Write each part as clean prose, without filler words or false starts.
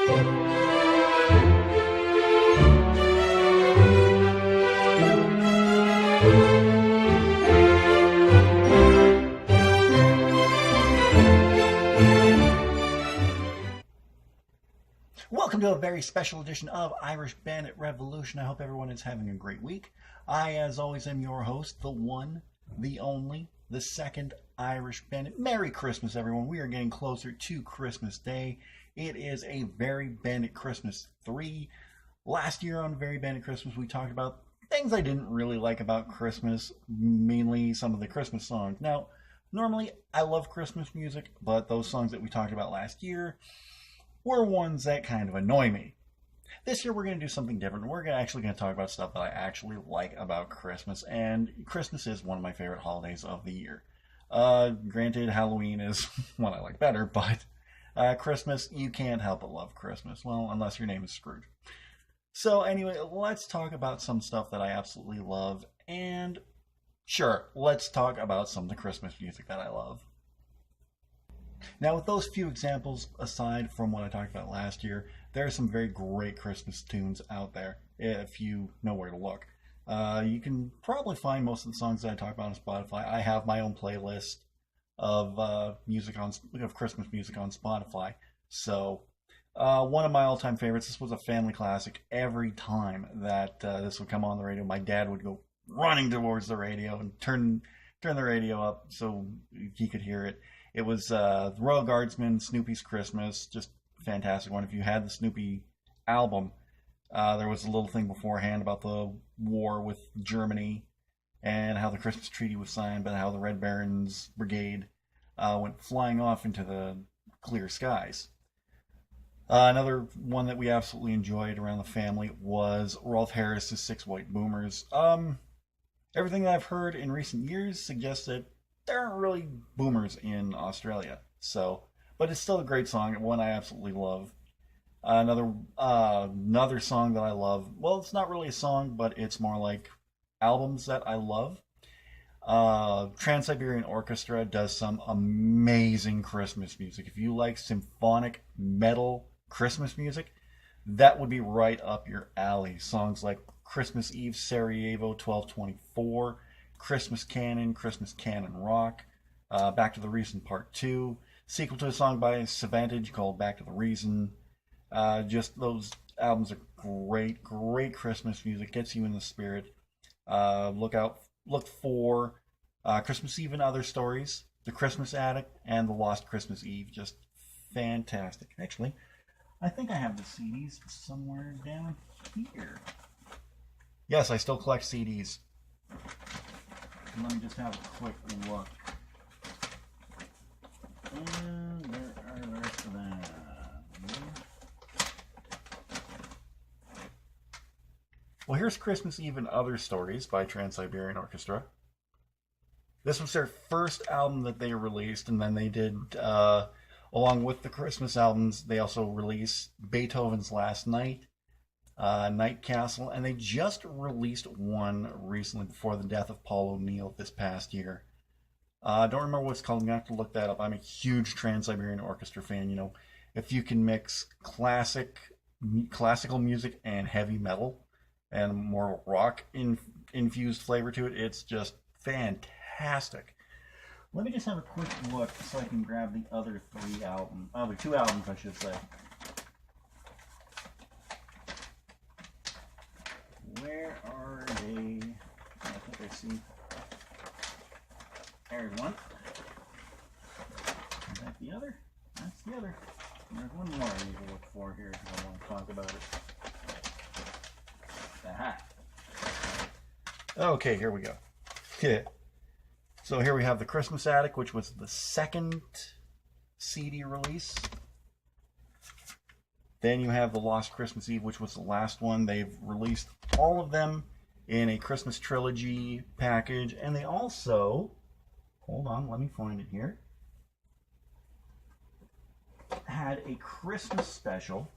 Welcome to a very special edition of Irish Bandit Revolution. I hope everyone is having a great week. I, as always, am your host, the one, the only, the second Irish Bandit. Merry Christmas, everyone. We are getting closer to Christmas Day. It is a Very Bandit Christmas 3. Last year on Very Bandit Christmas, we talked about things I didn't really like about Christmas, mainly some of the Christmas songs. Now, normally, I love Christmas music, but those songs that we talked about last year were ones that kind of annoy me. This year we're going to do something different. We're actually going to talk about stuff that I actually like about Christmas, and Christmas is one of my favorite holidays of the year. Granted, Halloween is one I like better, but Christmas, you can't help but love Christmas. Well, unless your name is Scrooge. So anyway, let's talk about some stuff that I absolutely love, and sure, let's talk about some of the Christmas music that I love. Now, with those few examples aside from what I talked about last year, there are some very great Christmas tunes out there, if you know where to look. You can probably find most of the songs that I talk about on Spotify. I have my own playlist of Christmas music on Spotify. So, one of my all-time favorites, this was a family classic. Every time that this would come on the radio, my dad would go running towards the radio and turn the radio up so he could hear it. It was the Royal Guardsman, Snoopy's Christmas, just fantastic one. If you had the Snoopy album, there was a little thing beforehand about the war with Germany and how the Christmas treaty was signed, but how the Red Baron's brigade went flying off into the clear skies. Another one that we absolutely enjoyed around the family was Rolf Harris's Six White Boomers. Everything that I've heard in recent years suggests that there aren't really boomers in Australia, but it's still a great song, one I absolutely love. Another song that I love, well, it's not really a song, but it's more like albums that I love. Trans-Siberian Orchestra does some amazing Christmas music. If you like symphonic metal Christmas music, that would be right up your alley. Songs like Christmas Eve Sarajevo 1224, Christmas Canon Rock, Back to the Reason Part 2, sequel to a song by Se9 called Back to the Reason. Just those albums are great Christmas music, gets you in the spirit. Look for Christmas Eve and Other Stories, The Christmas Attic, and The Lost Christmas Eve. Just fantastic. Actually, I think I have the CDs somewhere down here. Yes, I still collect CDs. Let me just have a quick look. And where are the rest of them? Well, here's Christmas Eve and Other Stories by Trans-Siberian Orchestra. This was their first album that they released, and then they did, along with the Christmas albums, they also released Beethoven's Last Night, Night Castle, and they just released one recently before the death of Paul O'Neill this past year. I don't remember what it's called. I'm going to have to look that up. I'm a huge Trans-Siberian Orchestra fan. You know, if you can mix classical music and heavy metal and more rock infused flavor to it, it's just fantastic. Let me just have a quick look so I can grab the other two albums, I should say. Where are they? I think I see. There's one. Is that the other? That's the other. There's one more I need to look for here because I want to talk about it. Aha. Okay, here we go. Okay. So here we have The Christmas Attic, which was the second CD release. Then you have The Lost Christmas Eve, which was the last one. They've released all of them in a Christmas trilogy package. And they also, hold on, let me find it here, had a Christmas special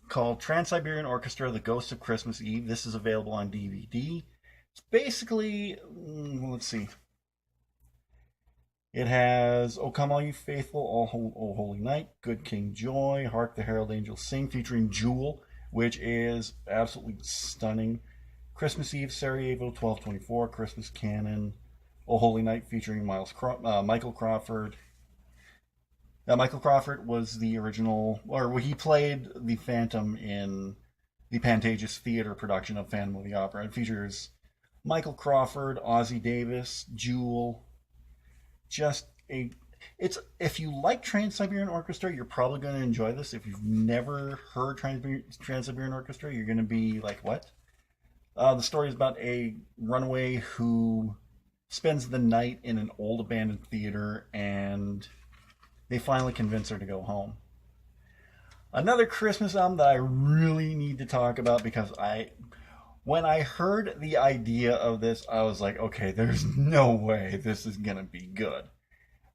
called Trans-Siberian Orchestra, The Ghosts of Christmas Eve. This is available on DVD. It's basically, let's see. It has "O Come All You Faithful," "O Holy Night," "Good King Joy," "Hark the Herald Angels Sing," featuring Jewel, which is absolutely stunning. Christmas Eve, Sarajevo, 1224, Christmas Canon, "O Holy Night" featuring Michael Crawford. Michael Crawford was the original, or he played the Phantom in the Pantages Theater production of Phantom of the Opera. It features Michael Crawford, Ozzie Davis, Jewel. Just a, it's if you like Trans-Siberian Orchestra, you're probably going to enjoy this. If you've never heard Trans-Siberian Orchestra, you're going to be like, what? The story is about a runaway who spends the night in an old abandoned theater, and they finally convince her to go home. Another Christmas album that I really need to talk about, because when I heard the idea of this, I was like, okay, there's no way this is going to be good.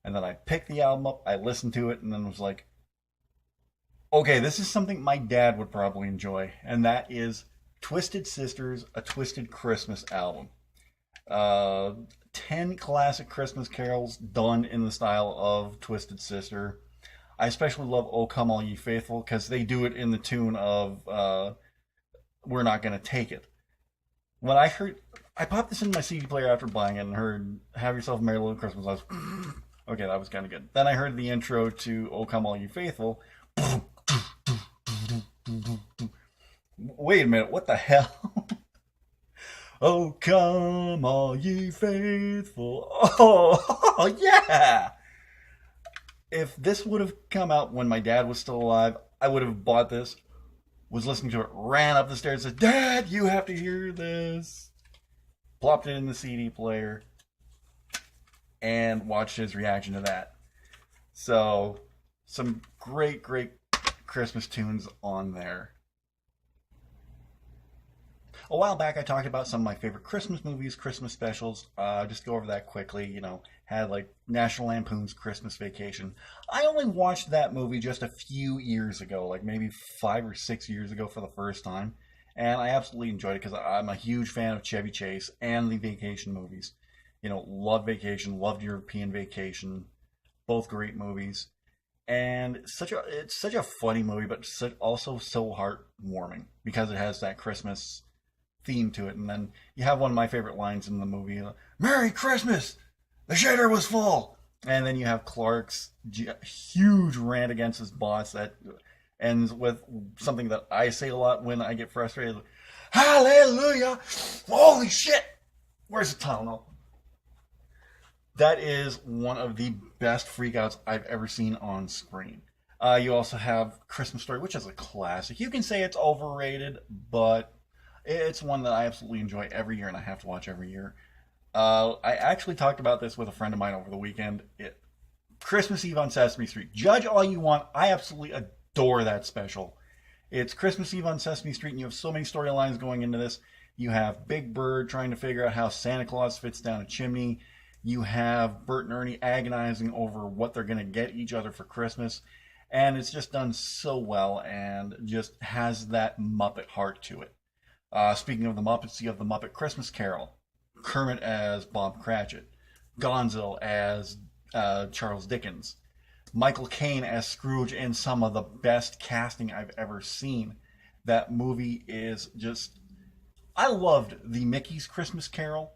And then I picked the album up, I listened to it, and then was like, okay, this is something my dad would probably enjoy. And that is Twisted Sisters, A Twisted Christmas album. 10 classic Christmas carols done in the style of Twisted Sister. I especially love "O Come All Ye Faithful" because they do it in the tune of "We're Not Gonna Take It." When I popped this in my CD player after buying it and heard "Have Yourself a Merry Little Christmas," I was, okay, that was kind of good. Then I heard the intro to "O Come All Ye Faithful." Wait a minute, what the hell? "Oh, come all ye faithful." Oh, yeah! If this would have come out when my dad was still alive, I would have bought this, was listening to it, ran up the stairs, and said, "Dad, you have to hear this." Plopped it in the CD player and watched his reaction to that. So, some great, great Christmas tunes on there. A while back, I talked about some of my favorite Christmas movies, Christmas specials. Just go over that quickly. Had like National Lampoon's Christmas Vacation. I only watched that movie just a few years ago, like maybe 5 or 6 years ago for the first time. And I absolutely enjoyed it because I'm a huge fan of Chevy Chase and the vacation movies. Loved Vacation, loved European Vacation. Both great movies. And it's such a funny movie, but also so heartwarming because it has that Christmas theme to it. And then you have one of my favorite lines in the movie, "Merry Christmas! The shitter was full!" And then you have Clark's huge rant against his boss that ends with something that I say a lot when I get frustrated. "Hallelujah! Holy shit! Where's the Tylenol?" That is one of the best freakouts I've ever seen on screen. You also have Christmas Story, which is a classic. You can say it's overrated, but it's one that I absolutely enjoy every year, and I have to watch every year. I actually talked about this with a friend of mine over the weekend. Christmas Eve on Sesame Street. Judge all you want. I absolutely adore that special. It's Christmas Eve on Sesame Street, and you have so many storylines going into this. You have Big Bird trying to figure out how Santa Claus fits down a chimney. You have Bert and Ernie agonizing over what they're going to get each other for Christmas. And it's just done so well and just has that Muppet heart to it. Speaking of the Muppets, you have the Muppet Christmas Carol. Kermit as Bob Cratchit. Gonzo as Charles Dickens. Michael Caine as Scrooge, in some of the best casting I've ever seen. That movie is just... I loved the Mickey's Christmas Carol,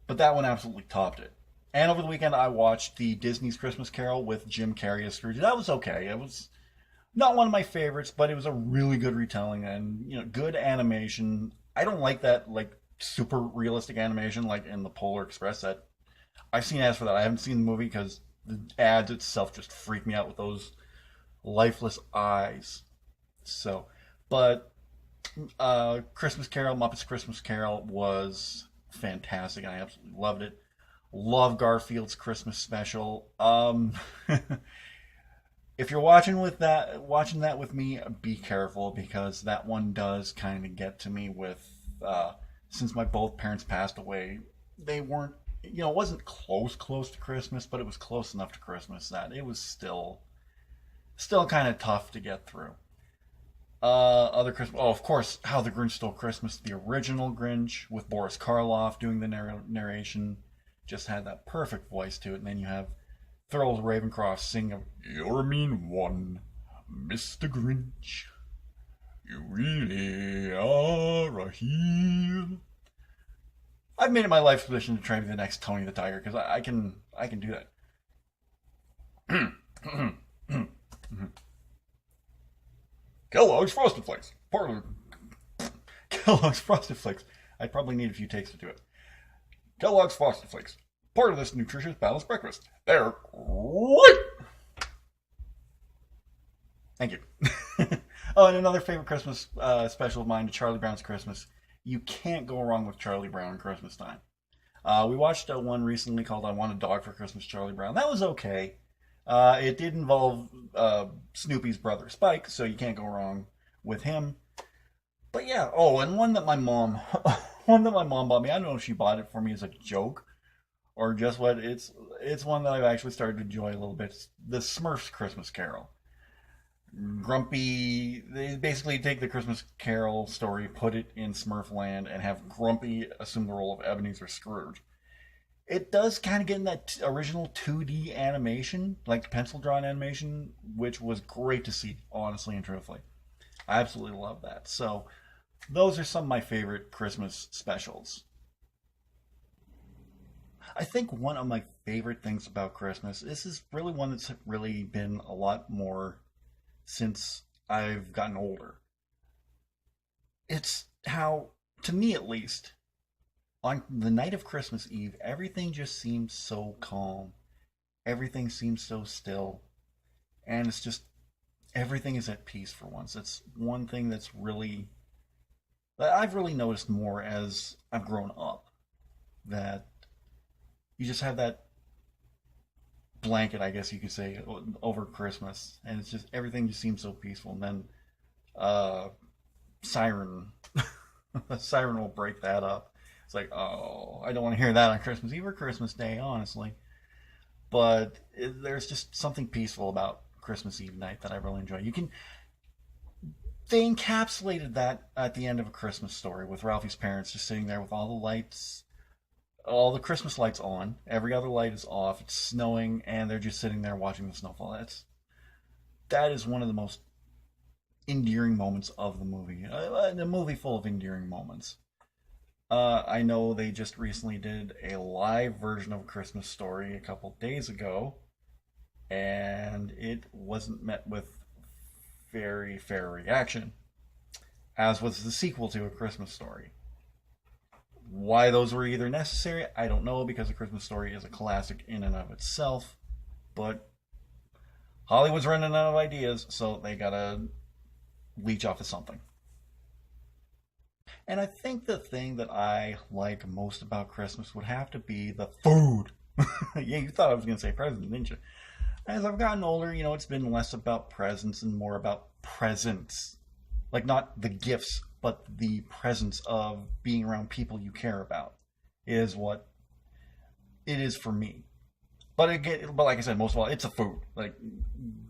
but that one absolutely topped it. And over the weekend, I watched the Disney's Christmas Carol with Jim Carrey as Scrooge. That was okay. It was not one of my favorites, but it was a really good retelling and good animation. I don't like that super realistic animation like in the Polar Express. That I've seen ads for that. I haven't seen the movie because the ads itself just freak me out with those lifeless eyes. So, but Christmas Carol, Muppets Christmas Carol was fantastic, and I absolutely loved it. Love Garfield's Christmas special. If you're watching that with me, be careful because that one does kind of get to me with since my both parents passed away, they weren't, it wasn't close to Christmas, but it was close enough to Christmas that it was still kind of tough to get through. Other Christmas, of course, How the Grinch Stole Christmas, the original Grinch with Boris Karloff doing the narration. just had that perfect voice to it. And then you have Thurl Ravencroft singing, "You're a mean one, Mr. Grinch. You really are a heel." I've made it my life's mission to try to be the next Tony the Tiger, because I can do that. Kellogg's Frosted Flakes. Kellogg's Frosted Flakes. I'd probably need a few takes to do it. Kellogg's Frosted Flakes. Part of this nutritious balanced breakfast. They're great! Thank you. Oh, and another favorite Christmas special of mine, Charlie Brown's Christmas. You can't go wrong with Charlie Brown Christmas time. We watched one recently called I Want a Dog for Christmas, Charlie Brown. That was okay. It did involve Snoopy's brother Spike, so you can't go wrong with him. But yeah, oh, and one that my mom bought me. I don't know if she bought it for me as a joke or just what. It's one that I've actually started to enjoy a little bit. It's the Smurfs Christmas Carol. Grumpy, they basically take the Christmas Carol story, put it in Smurfland, and have Grumpy assume the role of Ebenezer Scrooge. It does kind of get in that original 2D animation, like pencil-drawn animation, which was great to see, honestly and truthfully. I absolutely love that. So, those are some of my favorite Christmas specials. I think one of my favorite things about Christmas, this is really one that's really been a lot more since I've gotten older. It's how, to me at least, on the night of Christmas Eve, everything just seems so calm. Everything seems so still. And it's just, everything is at peace for once. It's one thing that I've really noticed more as I've grown up. That you just have that blanket, I guess you could say, over Christmas. And it's just, everything just seems so peaceful. And then, Siren, a siren will break that up. It's like, oh, I don't want to hear that on Christmas Eve or Christmas Day, honestly. But there's just something peaceful about Christmas Eve night that I really enjoy. They encapsulated that at the end of A Christmas Story with Ralphie's parents just sitting there with all the lights, all the Christmas lights on. Every other light is off. It's snowing, and they're just sitting there watching the snowfall. That is one of the most endearing moments of the movie. A movie full of endearing moments. I know they just recently did a live version of A Christmas Story a couple days ago, and it wasn't met with very fair reaction, as was the sequel to A Christmas Story. Why those were either necessary, I don't know, because A Christmas Story is a classic in and of itself, but Hollywood's running out of ideas, so they gotta leech off of something. And I think the thing that I like most about Christmas would have to be the food. Yeah, you thought I was going to say presents, didn't you? As I've gotten older, it's been less about presents and more about presence. Like, not the gifts, but the presence of being around people you care about is what it is for me. But like I said, most of all, it's the food. Like,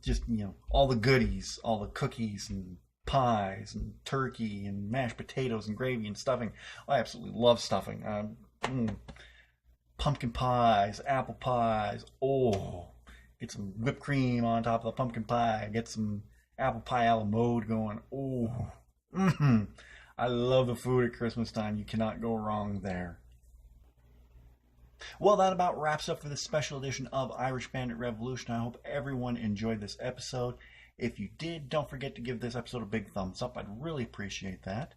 just, all the goodies, all the cookies and pies and turkey and mashed potatoes and gravy and stuffing. I absolutely love stuffing. Pumpkin pies, apple pies. Oh, get some whipped cream on top of the pumpkin pie. Get some apple pie a la mode going. Oh, I love the food at Christmas time. You cannot go wrong there. Well, that about wraps up for this special edition of Irish Bandit Revolution. I hope everyone enjoyed this episode. If you did, don't forget to give this episode a big thumbs up. I'd really appreciate that.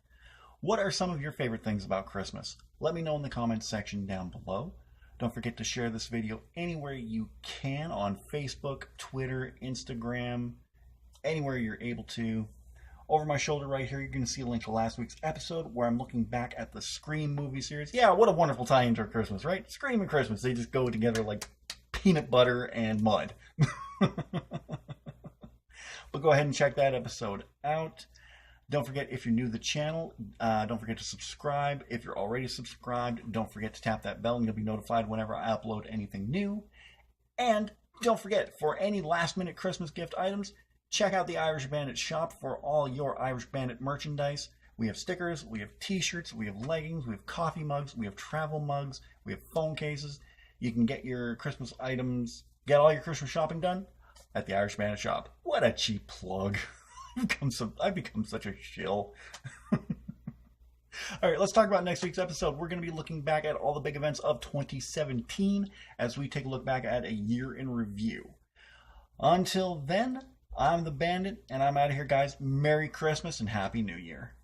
What are some of your favorite things about Christmas? Let me know in the comments section down below. Don't forget to share this video anywhere you can on Facebook, Twitter, Instagram, anywhere you're able to. Over my shoulder right here, you're going to see a link to last week's episode where I'm looking back at the Scream movie series. Yeah, what a wonderful tie into Christmas, right? Scream and Christmas, they just go together like peanut butter and mud. But go ahead and check that episode out. Don't forget, if you're new to the channel, don't forget to subscribe. If you're already subscribed, don't forget to tap that bell and you'll be notified whenever I upload anything new. And don't forget, for any last-minute Christmas gift items, check out the Irish Bandit shop for all your Irish Bandit merchandise. We have stickers, we have t-shirts, we have leggings, we have coffee mugs, we have travel mugs, we have phone cases. You can get your Christmas items, get all your Christmas shopping done at the Irish Bandit shop. What a cheap plug. I've become such a shill. All right, let's talk about next week's episode. We're going to be looking back at all the big events of 2017 as we take a look back at a year in review. Until then, I'm the Bandit, and I'm out of here, guys. Merry Christmas and Happy New Year.